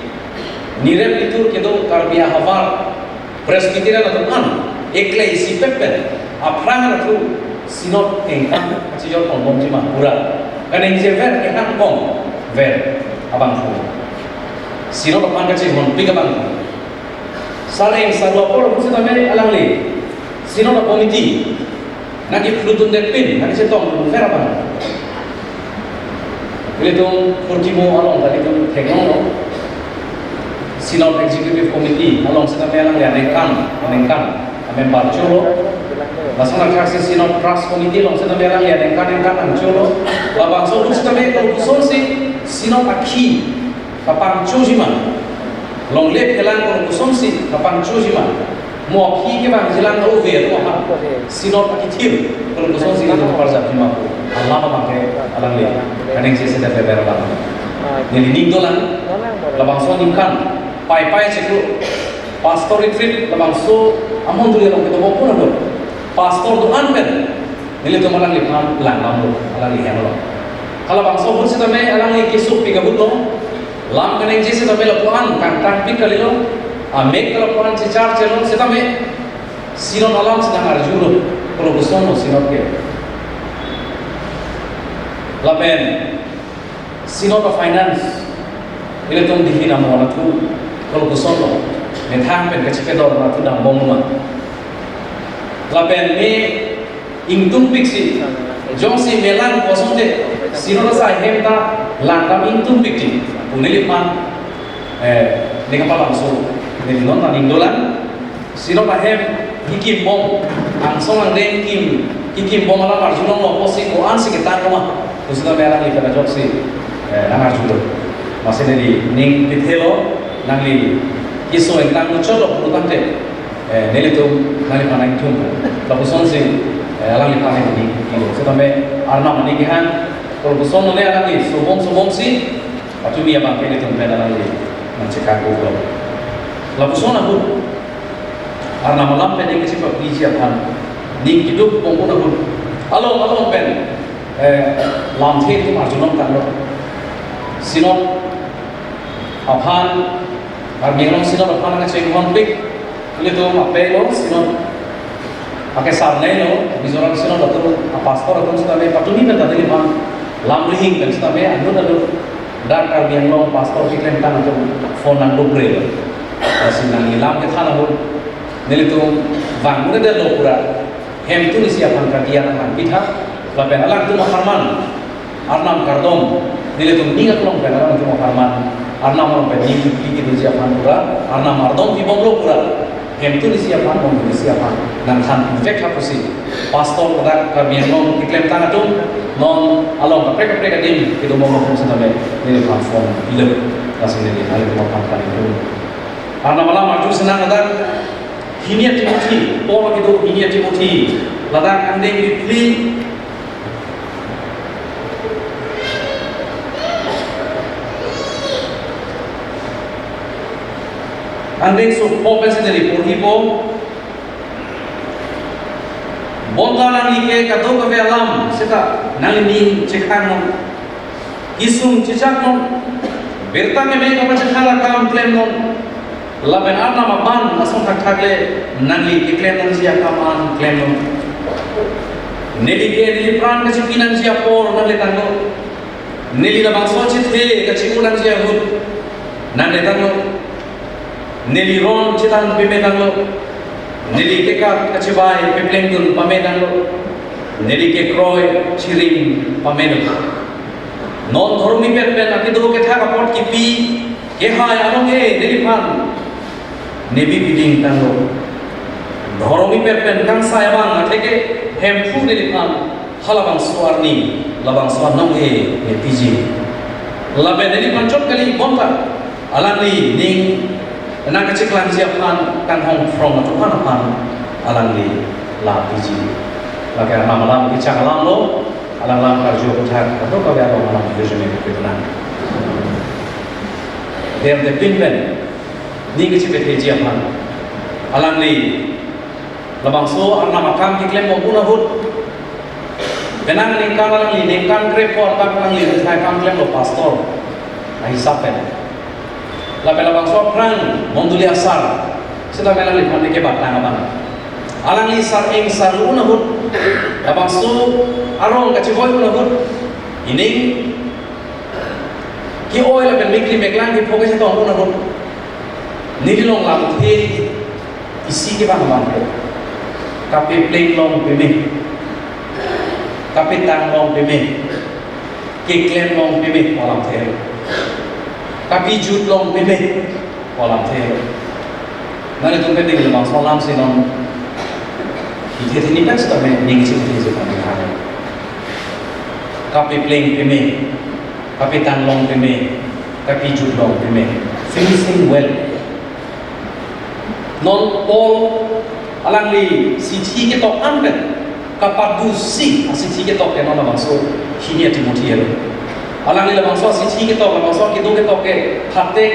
nirep itu kedo karbiang havar presbiteran atau an ekle sipet pen aprang itu sinot engkang kaciyol pong cima pura kaneng je ver engkang pong ver abang fu sinot apang kacihon piga bang saleng sarwa por busi tame alang le sinot komiti nagi flutun depin nagi setong ver abang Ilitong kurtimo along tadi tu tengong lo sinot executive committee along setame alang le anengkan member cholo langsung nak taksi sinot trust committee long sedang merang ya dengan ang cholo labang so lus kami kalau kuson si sinot akhi papang chujima long lep kelang ko kusom si kapang chujima mo ki ke bang jilang ko ve ko ha sinot akitim ko kusom si ko parja jima ko Allah ma ke alang le kaneng se da beber ba ni ning dolan labang so ning kan pai chekru pastor retreat labang so amon dulu long ko bo na pastor do an ben ni le to malang le kan lang lam alang le hem lo kala bang so bun se ta me alang le kisuk pi gabut lo lam kaneng se ta me lo puan kan tan pi kalilo make kalau puan cicar celon kita me sinon alam sedang arjulu kalau busono sinot ke lapen sinot of finance ini tuh dihina mau tu kalau busono mentang pen kecil kedor na tu dang bom ma lapen me ingtung piksi jong si melan kosong de sinot sa hemta langkam ingtung piksi punilipan ni kapal langsung ni non na nindolan sino pa hem hikim bom ang song ang den kim hikim bom ala marjunong lo posi ko an si kita koma usida mera li kana jok si nang arjulo masine di ning pithelo nang li kiso en tang cholo putante nele to nali panang tum la puson si ala li panang ni kilo so tambe arna mani gihan ko puson ne ala li sobong si atumi abang kene tum pedala li mencekak ko Lapusona pun, karena malam pendek kecil biji akan ning hidup pengkona pun, along pen, lantai itu marjunom kan lo, sinot, apaan, arbiang sinot apaan kecil konflik, itu apa lo sinot, pakai sarnai lo, bisoran sinot atau pastor atau sudah me patuni pen tadi lima, lamrihing pen sudah me anu dan arbiang lo pastor kita tentang atau phone nanggung rel. Sinang ilam ke thana hul nelitu vang mune de lokura hem tu ni siapan kadian han pitha lapen alang tu maharman arnam kardom nelitu ninga klong pen alang tu maharman arnam on pen ning ki tu siapan pura arnam ardom ti bonglo pura hem tu ni siapan bong ni siapan nang khan effect hapusi pastor dak kamian non iklem tanga tu non along ka preka dim ki tu bonglo pun sedame ni kan form ilem kasine ni ale tu maharman itu karena malam maju senang ladang hinia Timothy, Paul itu hinia Timothy, ladang andeng dipli, andeng so Paul pensi dari Purhipo, bonda nang ike kado kafe alam, seta nang ini cekhan non, isum cecak non, bertanya mereka macam hal kam klaim non. Laben arna maban asong kakhagle nangli iklen siya kaman klem neli ke neli pran ka chikinan siya por nangli tango neli na bang sochit he ka chikunan siya hud nangli tango neli ron chitan pime tango neli ke ka chibai peplengdun pame tango neli ke kroy chirim pame non dhormi perpen akido ke tha ka pot ki pi ke hai anong e neli pran nebi biding tango dhoromi perpen kang sayabang ateke hemfu delipan halabang suarni labang suarnong e piji labe deli pancot kali bonta alangli ning nang keciklan siapan kang hong from atuhan apan alangli la piji lage malam kicang alam lo alang lam karjo uthak atau kabe abang malam jeme kepenan dem de pinpen ni kecil bekerja apa? Alang ni, labang so arna makam kiklem mau guna hud. Benang ningkan alang ni ningkan krepor tak alang ni rentai kam klem lo pastor. Ahisap pen. Labang so perang monduli asar. Sudah melang ni pandai kebat nang abang. Alang ni sar eng sar guna hud. Labang so arong kecil boy guna hud. Ini ki oil akan mikri meklang di fokus itu guna hud. Nilong lam the isi ke bang bang kape plane long peme kape tang long peme keklen long peme kolam the kape jut long peme kolam the mana tu pede le bang solam se non ite ni tak sta me ning chi ni se pan ha kape plane peme kape tang long peme kape jut long peme finishing well non Paul alang li si thi ke tok an ben kapatu si si thi ke tok ke non la bangso hinia Timothy elo alang li la bangso si thi ke tok la bangso ki do ke tok ke phate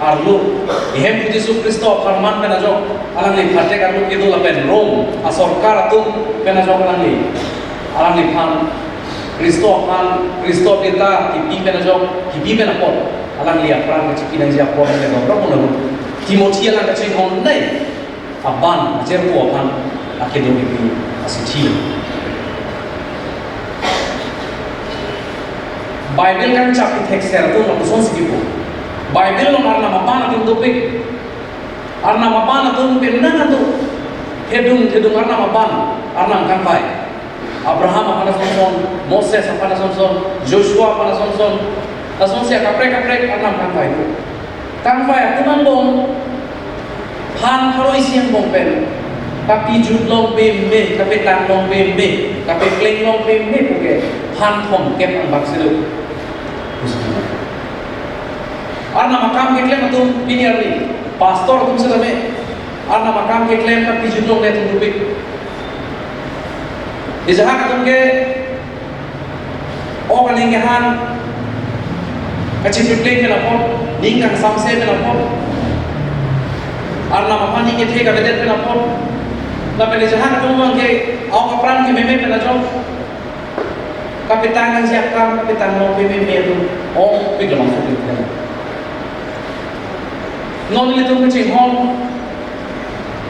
arlu ihem Yesus Kristo farman ben ajo alang li phate arlu ke do la ben Rom a sarkar atum ben ajo alang li phan Kristo kita kipi ben ajo kipi ben apot alang li apran ke kipi dan dia apot le do pro Timothy alang ke ching hon nei aban ajer ko apan akedo kipi asithi Bible kan chapter text era tu nak son sikipo Bible lo arna mapana tu topik arna mapana tu penna tu hedung arna mapan arna kan pai Abraham apana son Moses apana son Joshua apana son ason sia kaprek arna kan pai tu kan pai tu mandong han haroi siang bong pen tapi jut long be me tapi tan long be me tapi kleng long be me puke han thom kem ang bak silu arna makam ke klem tu ini arni pastor tum sedame arna makam ke klem tapi jut long le tu bik izaha katum ke o kaning han kacip kleng na pon ningkang samse na pon arna mapani ke theka bedet pe na pon la pele jahan katum ke au kapran ke meme pe na jo kapitan kan siap kam kapitan mau meme tu oh pe gelong tu non le tu ke ching hon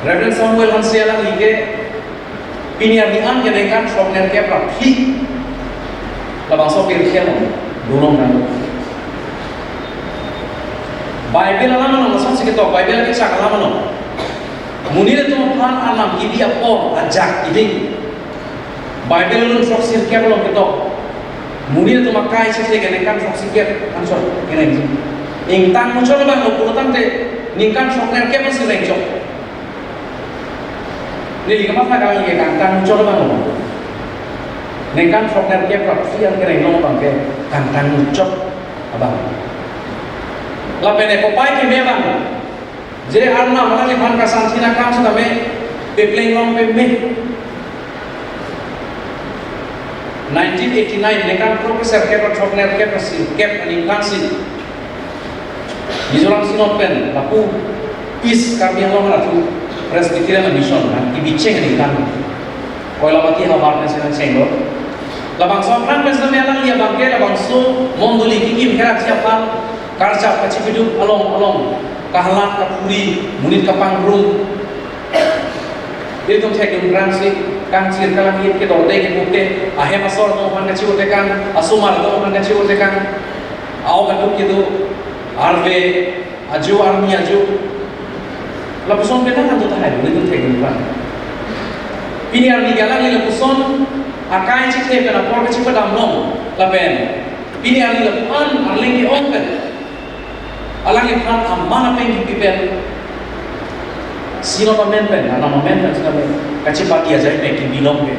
Reverend Samuel Hansiala lige piniar ni am ke dengan shopner ke prapi la bangso ke khian durong kan Bible alama no masan sikito Bible ke sak alama no muni le tu phan alam gibi apo ajak ini Bible lun sok sir ke belum ketok muni le tu makai sese ke nekan sok sikir ansor kene ing tang muncul bang lo purutan te ningkan sok ner ke masih rencok ni liga mata kali ke kan tang muncul bang lo ningkan sok ner ke praksi yang kene no bang ke kan tang muncul abang la pene ko pai ke memang je arna mana ni ban ka santina kam sa me pe pleng long pe me 1989 nekan professor ke chokner ke prasi ke ani kansi Mizoram sinon pen lapu is kami long na tu presbyterian mission kan ibiceng ni kan koila mati hawar na sina cenglo labang so kan pes na melang ya bangke labang so monduli kikim kera siapa karca pacifidu along kahalat kapuri munit kapangrum itu tek grangsi kan cir kalang hit ke dode ke buke ahe masor no man kaci utekan asumar no man kaci utekan au kan itu arve aju armi aju lapuson peta kan tu tahai itu tek grang ini armi galang ni lapuson akai cik te pena por kaci padam long lapen ini armi lapuan arling ki onkan alang ikan amana pengi pipel sino pamen pen nama men pen sudah kaci pati aja pengi bilong ke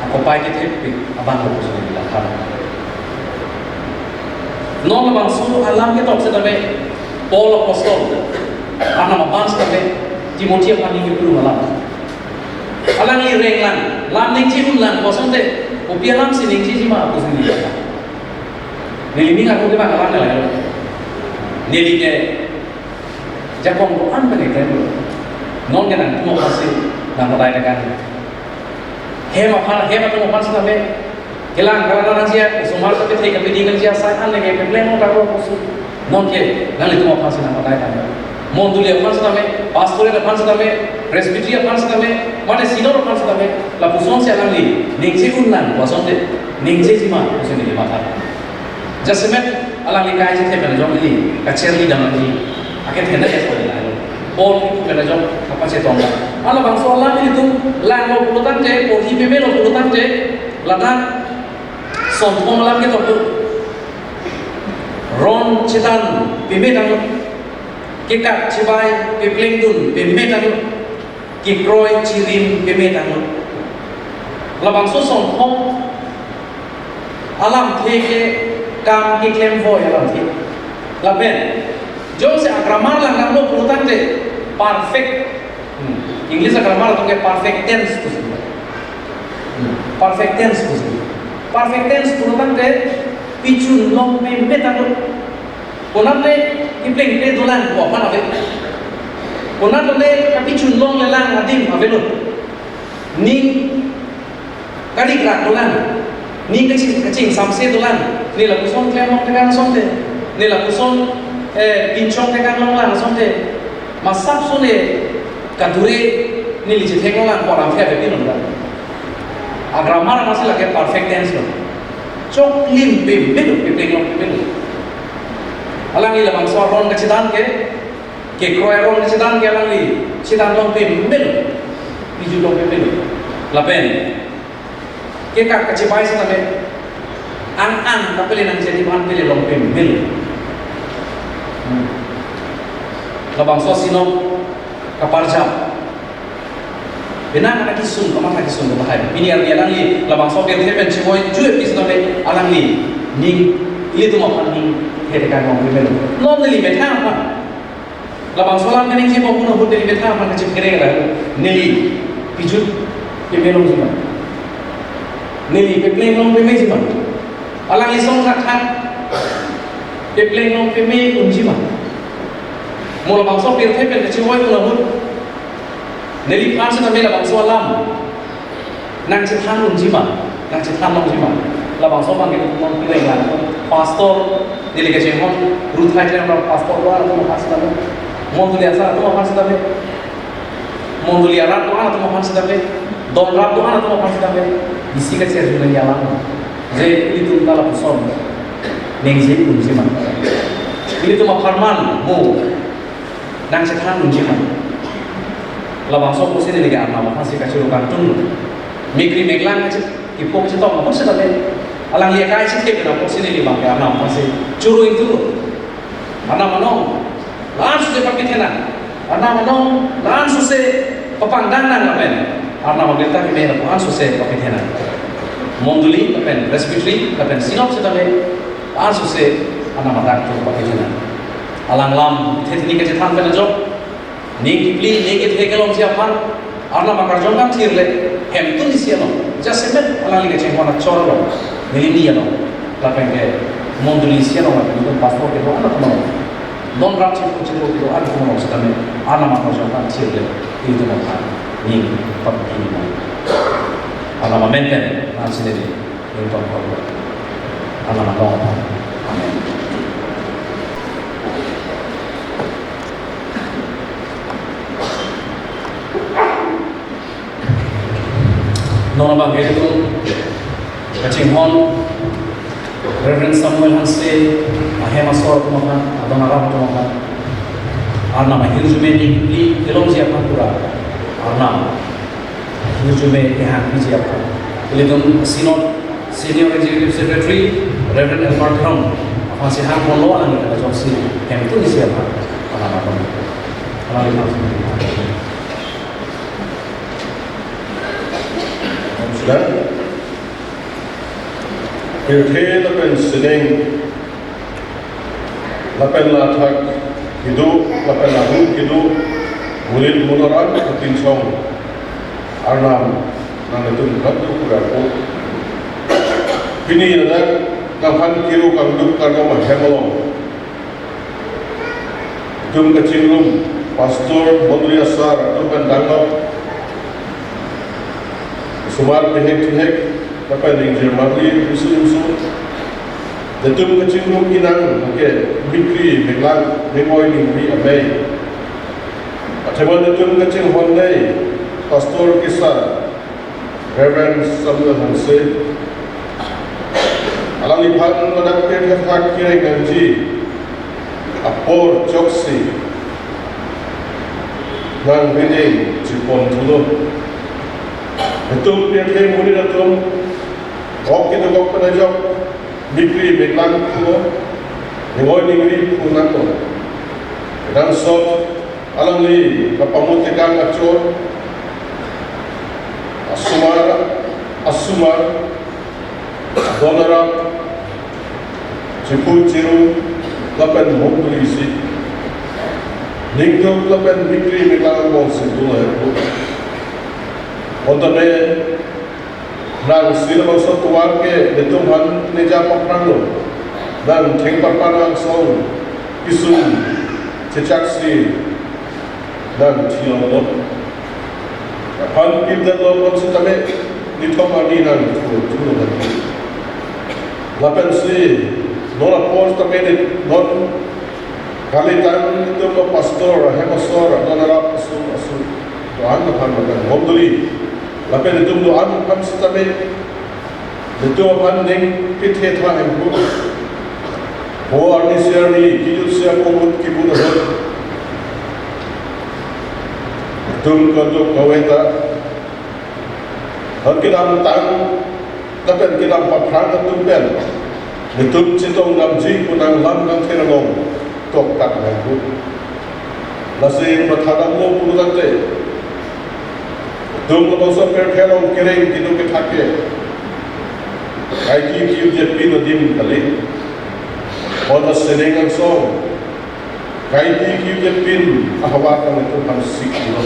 aku pai ke tepi abang aku sudah dilakukan non abang su alam ke tok sudah Paul apostol nama abang sudah Timothy apa ni ke perlu malam alang ni renglan lam ning cihun lan kosong te upiah lam sining cihi ma aku sendiri Nili ni aku kita kawan lah, nili ke Japong tu an bagi kita, non kan tu mau kasih nama tayar kan, hema tu mau kasih nama, kelang kalau orang dia, sumar tapi tiga pedigan dia saya an lagi, pembeli mau taruh kasih, non ke, nanti tu mau kasih nama tayar kan, mau tu lihat kasih nama, pastor lihat kasih nama, presbytery kasih nama, mana sinor kasih nama, lapuson siapa ni, ningsi ulan, puason deh, ningsi cima, puason ni mata. Jasmet alang likai je tepena jom ini kacer li dalam ini akhir hendak ya soalnya Paul itu pena jom apa sih tongga ala bang soalan itu lang lo pulutan je pohi peme lo pulutan je ladan sompong malam kita tu ron cetan peme tang kikat cibai pepleng dun peme tang kikroi cirim peme tang labang so sompong alam teke kam ki klem voi alam ti lapen Jo se agramar lang nang lo perutan de perfect. English agramar tu ke perfect tense tu. Perfect tense tu. Perfect tense perutan de pichun long me metalo. Konat le ipleng le dolan ko mana ave. Konat le pichun long le lang adim avelo. Ning kadi krak dolan. Ning kacing samse dolan. Ni la kuson klemong tekan sonte. Ni la kuson pinchong tekan long lang sonte. Masap sone kadure ni li jetheng lang ko ram fe be non da. Agramar masih lagi perfect tense lo. Chok lim be belo be long belo. Alang li lamang soron ke citan ke kroy ron ke citan ke alang li citan long be belo. Biju long be belo. Lapen. Ke kak kacipai sa tabe. Ang kapele nang jadi man pele long be belo. Labang so sino kaparjam. Benar nak kisun, kamu nak kisun bahaya. Ini arti alang li labang so biar hepen cimoy jual pis tabe alang li ning ili tu makan ning hedekan mau belo. Non li betah apa? Labang so lang ning cimo puno hut li betah apa kecik kere lah. Nili pijut pebelong cima. Nili pepleng long peme cima. Alang li song rakat pepleng long peme cima. Mula bangsa biar hepen kecimoy puno hut. Neli pansa na mela bangsa alam. Nang citan unjima, nang citan long jima. La bangsa bang kita non pilih lah. Pastor neli kecimon, Ruth Hajar orang pastor luar tu makan sedap. Mondulia sah tu makan sedap. Mondulia rat tu anak tu makan sedap. Don rat tu anak tu makan sedap. Isi kecil juga jalan. Jadi itu dalam person. Nengji unjima. Ini tu makarman mu. Nang citan unjima. Labang so posisi ni kan, nama masih kasih lukan tun, mikri meglang aja, ipok aja tau, apa sih tapi, alang lihat kaya sih tapi nama posisi ni bang, nama masih curu itu, mana manong, langsung se pakai tenan, mana manong, langsung se papangdangan apa, nama kita ni mereka langsung se pakai tenan, monduli apa, respiratory apa, sinop se tapi, langsung se, nama dokter pakai tenan, alang lam, teknik aja tanpa najok. Ning kipli ning itu kelom siapan, arna makar jongkang sirle, hem tu di siano, just semen alang liga cengkona corlo, milenia no, lapen ke monduli siano lapen itu pastor ke doa anak mau, don rap cengkok itu anak mau sedame, arna makar jongkang sirle, itu makar ning pakai ini, arna maintain nasi ini, itu makar, arna makar, amen. Nona bang itu kacing hon Reverend Samuel Hanse ahema sor kumakan adon arab kumakan arna mahirjume ni kelom siapa pura arna hirjume ihan ni siapa ilitun sinod senior executive secretary Reverend Elmar Krom masih han polo ang kita joksi hem itu ni siapa arna apa arna lihat Dan Pirte lapen sining lapen lathak hidup lapen lagu hidup murid mudarat ketin song arnam nang itu katu kurapo kini ada kapan kiru kanduk kargo mahemolong tum kecilum pastor mondri asar tupan dangop Sumar pihak-pihak apa yang Jermani usul-usul datum kecilung inang okay mikri meglang memoy mingri amai atau datum kecil hondai pastor kisah Reverend Samuel Hanse alang lipat pada pihak kiai ganji apor joksi nang bini jipon tulung Betul pihak muni datum, ok kita kau kena jawab, mikri meglang kuno, nengoy ningri kuno ko. Dan sot alang li kapamutekan acor, asumar, donara, cipu ciru, lapan mukuli isi, Ningdum lapen bikri miklang bong situla itu. Ontame nang sila bang so tuar ke detum han neja paprano dan theng parpana so isun cecaksi dan cilolot. Han kita lo pun sitame ditomani nang tu lagi. Lapen si nora pos tame non kali tan itu lo pastor hemasor nora pastor pastor tuan kan makan monduli. Lapen itu doan kan sitame itu apa neng pithe tha empu ho arni serni kijut sia komut kibun hot tum kanjo kaweta hakidam tang lapen kidam paprang tum ben nitum cintong namji punang lam nang theralong tok tak empu lase pathadam lo purudante Tum lo so perkelong kereng kinu ke thake ai ki je pin dim kali oda serengan so kai ki je pin ahwa kan itu kan sikilo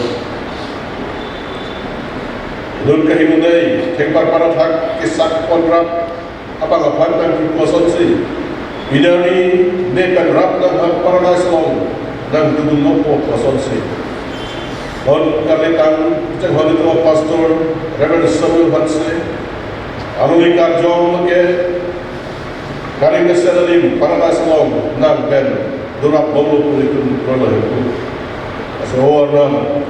dun ka himudai thekbar para thak kisak konrap apa ngapan kan ki koson si bidani ne kan rap na paradise long dan tudun nopo koson si Lord kalikan jangan itu pastor Reverend Samuel Hanse alui karjong ke karing kesedarim paradise long nang ben durap bolu pulitun rola itu seorang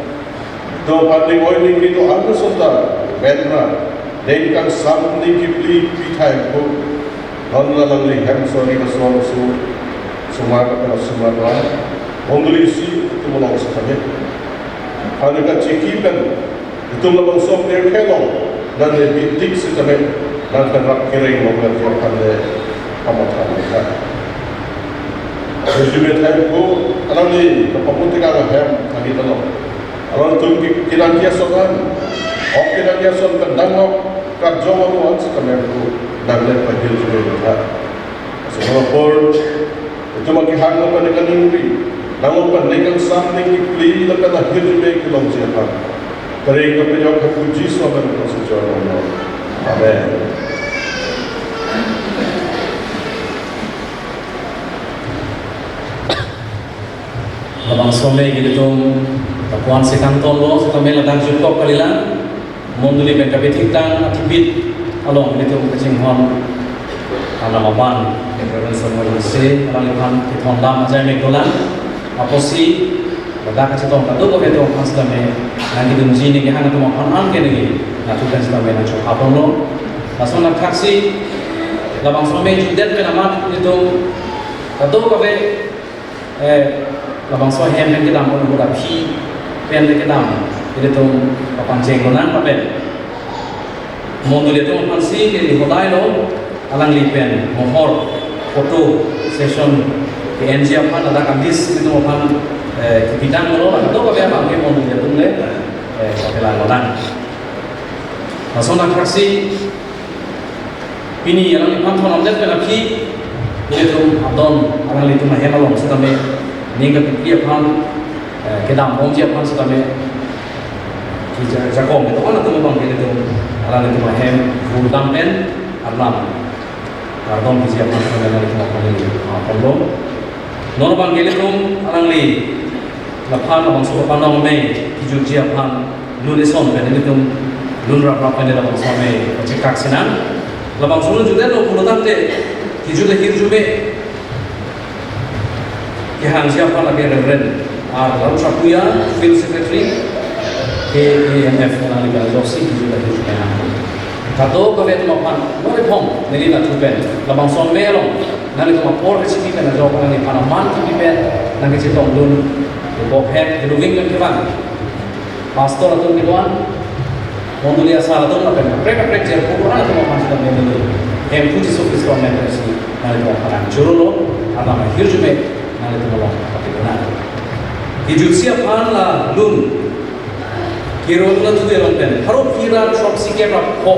do panding oiling itu anu sonda benra dengkan samni kipli pitai ko honla lalli hamsori kasor su sumar sumar ongulisi itu molong sakane Hanukat cikipan itu labang sok der kelong dan lebih tik setamen dan terap kering mobil jalan de amatan mereka. Resume time ko alam ni kapapunti ka hem lagi tolong. Alam tu kiran dia sokan, ok kiran dia son kendang kerja manuan setamen ko dan le pagil juga. Semua por itu makihan apa dengan ini. Namun pendekan sampai kipli lepas akhir mereka long siapa. Mereka penyok kepuji suami mereka secara Allah. Amen. Labang suami gitu tapuan sekanton lo sekamai ladang jukok kalilan monduli mereka betitang akibit along gitu kecing hon alam aban Reverend Samuel Hanse alang ikan kitong dam aja mekolan aposi pada kasih tahu kado kau betul kan sudah nanti tu muzi ni kehana tu makan an kene ni nanti kan sudah nak cuci apa lo langsung nak taksi labang suami judet penamat itu kado kau labang suami hem kita mau buat api pen kita itu tu papan jenggolan apa modul itu makan si di hotel lo alang lipen mohor foto session di NG apa ada kandis itu apa bidang lo atau apa yang pakai modul itu le hotelan orang langsung nak taksi ini yang lipan thon amdet penapi itu adon alang litu mah hemalong sudah me Nika dia pan kedam bom dia pan sudah me kita jakom itu kan atau bang kita itu alang itu mahem full dampen alam kardom dia pan sudah me itu makan ini apa lo non bang kita itu alang li lapan bang suka pandang me hijau dia pan luneson kan itu lun rap kan dia bang suami cekak sinan labang sulu juga lo puluh tahun hijau le hijau me yang siapa lagi Reverend lalu Sapuya, Field Secretary KAMF nanti Josi juga juga. Kado kami itu makan, boleh pom, jadi nak cuba. Labang son melong, nanti cuma por resipi kena jawab nanti Panaman tu pipen, nanti citong dun, bokhet, hidungin kan kiban. Pastor atau kiban, mondulia salah tu nak kena. Mereka jer, pokoknya tu makan sudah melulu. Hem puji sukses kau mentersi, nanti makan jurulo, ada mahir juga. Nanti itu malam tapi benar. Hijau siap lah lun. Kira tu lah tu dia long pen. Harap kira shop sikit apa?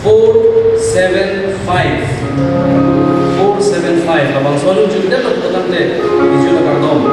475. 475. Abang soalnya juga dah tu betul deh. Hijau nak kardom.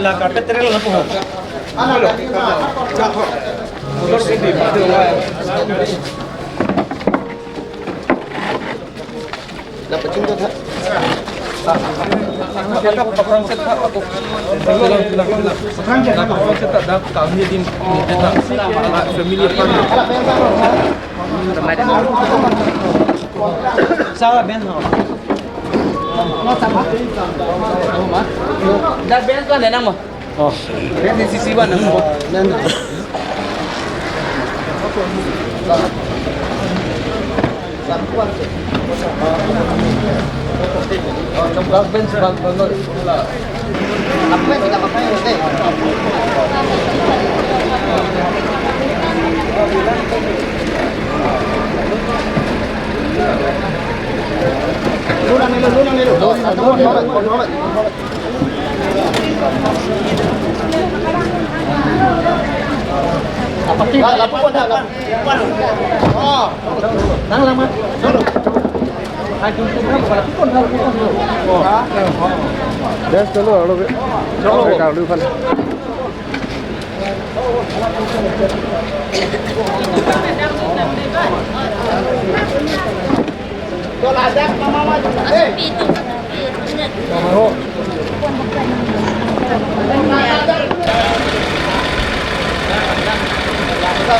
la carpeta era la puedo. Sao là bên họ? Nó sao mắt? Đã bên con này năm rồi. Bên thì xí bạn năm rồi. Nên trong các bên vâng rồi là apa kita pakai nanti apa sih? Lapuan dah, lapuan. Oh, nang lama. Yes, chalo alo be. Chalo ka lu fan. Kalau ada mama eh. Bisa